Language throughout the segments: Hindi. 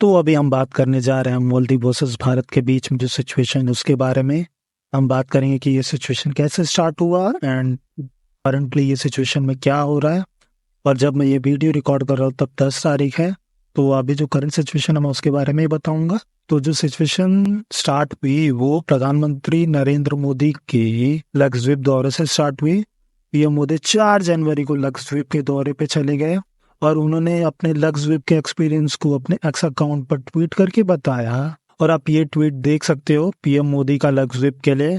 तो अभी हम बात करने जा रहे हैं मालदीव वर्सेस भारत के बीच में जो सिचुएशन उसके बारे में। हम बात करेंगे कि ये सिचुएशन कैसे स्टार्ट हुआ एंड करंटली ये सिचुएशन में क्या हो रहा है। और जब मैं ये वीडियो रिकॉर्ड कर रहा हूँ तब 10 तारीख है, तो अभी जो करंट सिचुएशन है मैं उसके बारे में ही बताऊंगा। तो जो सिचुएशन स्टार्ट हुई वो प्रधानमंत्री नरेंद्र मोदी के लक्षद्वीप दौरे से स्टार्ट हुई। पीएम मोदी 4 जनवरी को लक्षद्वीप के दौरे पे चले गए और उन्होंने अपने लक्षद्वीप के एक्सपीरियंस को अपने एक्स अकाउंट पर ट्वीट करके बताया। और आप ये ट्वीट देख सकते हो पीएम मोदी का लक्षद्वीप के लिए,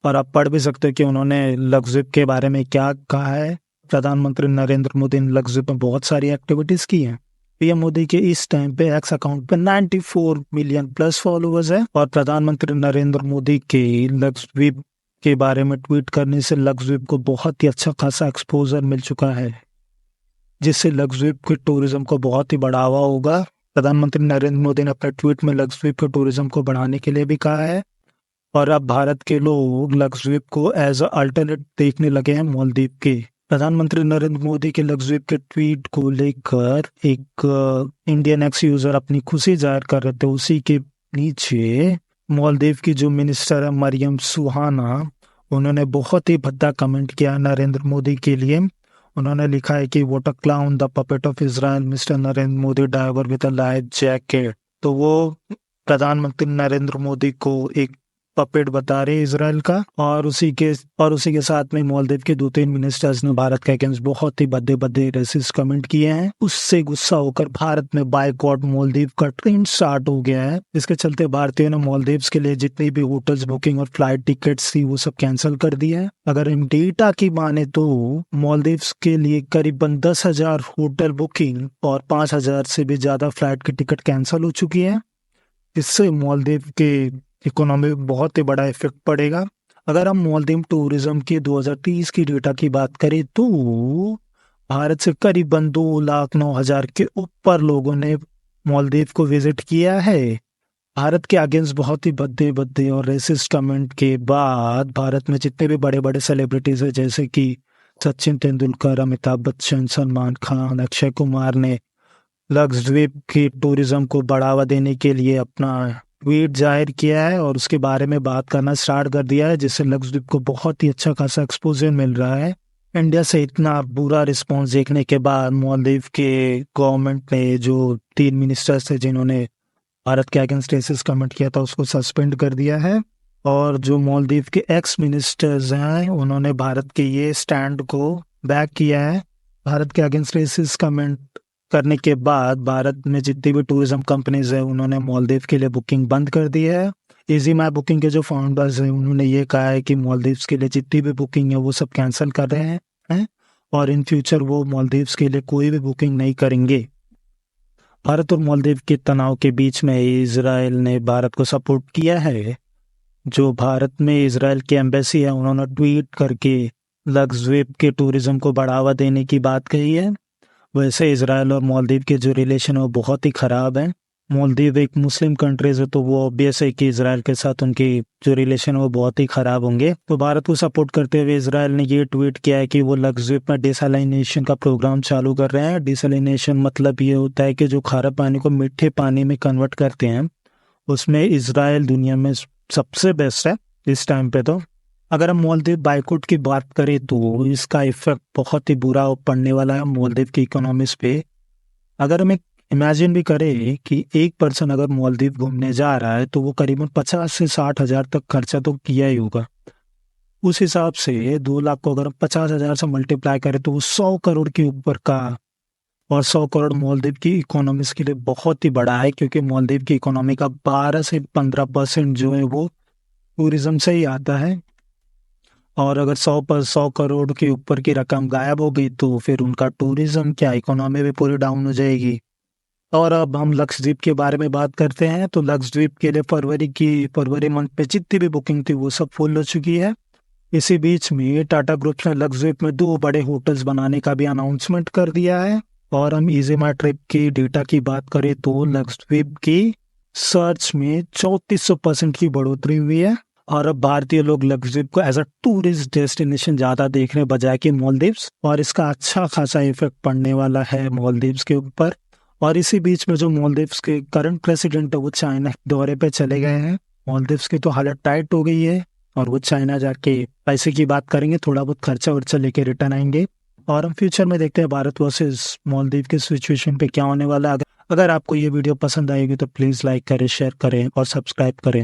और आप पढ़ भी सकते हो कि उन्होंने लक्षद्वीप के बारे में क्या कहा है। प्रधानमंत्री नरेंद्र मोदी ने लक्षद्वीप में बहुत सारी एक्टिविटीज की हैं। पीएम मोदी के इस टाइम पे एक्स अकाउंट पे 94 मिलियन प्लस फॉलोअर्स है और प्रधानमंत्री नरेंद्र मोदी के लक्षद्वीप के बारे में ट्वीट करने से लक्षद्वीप को बहुत ही अच्छा खासा एक्सपोजर मिल चुका है, जिससे लक्षद्वीप के टूरिज्म को बहुत ही बढ़ावा होगा। प्रधानमंत्री नरेंद्र मोदी ने अपने ट्वीट में लक्षद्वीप के टूरिज्म को बढ़ाने के लिए भी कहा है और अब भारत के लोग लक्षद्वीप को एज अ अल्टरनेट देखने लगे हैं मालदीव के। प्रधानमंत्री नरेंद्र मोदी के लक्षद्वीप के ट्वीट को लेकर एक इंडियन एक्स यूजर अपनी खुशी जाहिर कर रहे थे। उसी के नीचे मालदीव की जो मिनिस्टर है मरियम सुहाना, उन्होंने बहुत ही भद्दा कमेंट किया नरेंद्र मोदी के लिए। उन्होंने लिखा है कि what a clown the puppet of Israel Mr Narendra Modi diver with a life jacket. तो वो प्रधानमंत्री नरेंद्र मोदी को एक पपेट बता रहे इजराइल का, और उसी के साथ में मालदीव के 2-3 मिनिस्टर्स ने भारत के अगेंस्ट बहुत ही भद्दे रेसिस्ट कमेंट किए हैं। उससे गुस्सा होकर भारत में बायकॉट मालदीव का ट्रेंड स्टार्ट हो गया है, जिसके चलते भारतीयों ने मालदीव्स के लिए जितनी भी होटल्स बुकिंग और फ्लाइट टिकट्स थी वो सब कैंसिल कर दी है। अगर इन डेटा की माने तो मालदीव्स के लिए करीबन 10,000 होटल बुकिंग और 5,000 से भी ज्यादा फ्लाइट की टिकट कैंसिल हो चुकी है। इससे मालदीव के इकोनॉमी में बहुत ही बड़ा इफेक्ट पड़ेगा। अगर हम मालदीव टूरिज्म के 2030 की डेटा की बात करें तो भारत से करीबन 2,09,000 के ऊपर लोगों ने मालदीव को विजिट किया है। भारत के अगेंस्ट बहुत ही भद्दे और रेसिस्ट कमेंट के बाद भारत में जितने भी बड़े बड़े सेलिब्रिटीज हैं जैसे कि सचिन तेंदुलकर, अमिताभ बच्चन, सलमान खान, अक्षय कुमार ने लक्षद्वीप की टूरिज्म को बढ़ावा देने के लिए अपना ट्वीट जाहिर किया है और उसके बारे में बात करना स्टार्ट कर दिया है, जिससे लक्षद्वीप को बहुत ही अच्छा खासा एक्सपोजर मिल रहा है। इंडिया से इतना बुरा रिस्पांस देखने के बाद मालदीव के गवर्नमेंट ने जो 3 मिनिस्टर्स थे जिन्होंने भारत के अगेंस्ट रेसिस्ट कमेंट किया था उसको सस्पेंड कर दिया है। और जो मालदीव के एक्स मिनिस्टर्स हैं उन्होंने भारत के ये स्टैंड को बैक किया है। भारत के अगेंस्ट रेसिस्ट कमेंट करने के बाद भारत में जितनी भी टूरिज्म कंपनीज है उन्होंने मालदीव के लिए बुकिंग बंद कर दी है। इजी माई बुकिंग के जो फाउंडर्स हैं उन्होंने ये कहा है कि मालदीव्स के लिए जितनी भी बुकिंग है वो सब कैंसिल कर रहे हैं और इन फ्यूचर वो मालदीव्स के लिए कोई भी बुकिंग नहीं करेंगे। भारत और मालदीव के तनाव के बीच में इजराइल ने भारत को सपोर्ट किया है। जो भारत में इजराइल की एम्बेसी है उन्होंने ट्वीट करके लक्षद्वीप के टूरिज्म को बढ़ावा देने की बात कही है। वैसे इजराइल और मालदीव के जो रिलेशन है वो बहुत ही ख़राब है। मालदीव एक मुस्लिम कंट्रीज है तो वो ऑब्वियस है कि इजराइल के साथ उनकी जो रिलेशन है वो बहुत ही ख़राब होंगे। तो भारत को सपोर्ट करते हुए इजराइल ने ये ट्वीट किया है कि वो लक्षद्वीप में डिसैलिनेशन का प्रोग्राम चालू कर रहे हैं। डिसैलिनेशन मतलब ये होता है कि जो खारा पानी को मीठे पानी में कन्वर्ट करते हैं, उसमें इजराइल दुनिया में सबसे बेस्ट है इस टाइम पे। तो अगर हम मालदीव बायकॉट की बात करें तो इसका इफेक्ट बहुत ही बुरा पड़ने वाला है मालदीव की इकोनॉमीज पे। अगर हम इमेजिन भी करें कि एक पर्सन अगर मालदीव घूमने जा रहा है तो वो करीबन 50 से 60,000 तक खर्चा तो किया ही होगा। उस हिसाब से 2 लाख को अगर हम 50,000 से मल्टीप्लाई करें तो वो 100 करोड़ के ऊपर का, और 100 करोड़ मालदीव की इकोनॉमीज के लिए बहुत ही बड़ा है, क्योंकि मालदीव की इकोनॉमी का 12 से 15% जो है वो टूरिज्म से ही आता है। और अगर 100 करोड़ के ऊपर की रकम गायब हो गई तो फिर उनका टूरिज्म क्या, इकोनॉमी भी पूरी डाउन हो जाएगी। और अब हम लक्षद्वीप के बारे में बात करते हैं तो लक्षद्वीप के लिए फरवरी मंथ पे जितनी भी बुकिंग थी वो सब फुल हो चुकी है। इसी बीच में टाटा ग्रुप ने लक्षद्वीप में 2 बड़े होटल्स बनाने का भी अनाउंसमेंट कर दिया है। और हम इजी माई ट्रिप की डेटा की बात करें तो लक्षद्वीप की सर्च में 3400% की बढ़ोतरी हुई है। और अब भारतीय लोग लक्षद्वीप को एज अ टूरिस्ट डेस्टिनेशन ज्यादा देखने बजाय कि मालदीव्स, और इसका अच्छा खासा इफेक्ट पड़ने वाला है मालदीव्स के ऊपर। और इसी बीच में जो मालदीव्स के करंट प्रेसिडेंट है वो चाइना के दौरे पे चले गए हैं। मालदीव्स की तो हालत टाइट हो गई है और वो चाइना जाके पैसे की बात करेंगे, थोड़ा बहुत खर्चा वर्चा लेके रिटर्न आएंगे। और हम फ्यूचर में देखते हैं भारत वर्सेस मालदीव के सिचुएशन पे क्या होने वाला है। अगर आपको ये वीडियो पसंद आएगी तो प्लीज़ लाइक करें, शेयर करें और सब्सक्राइब करें।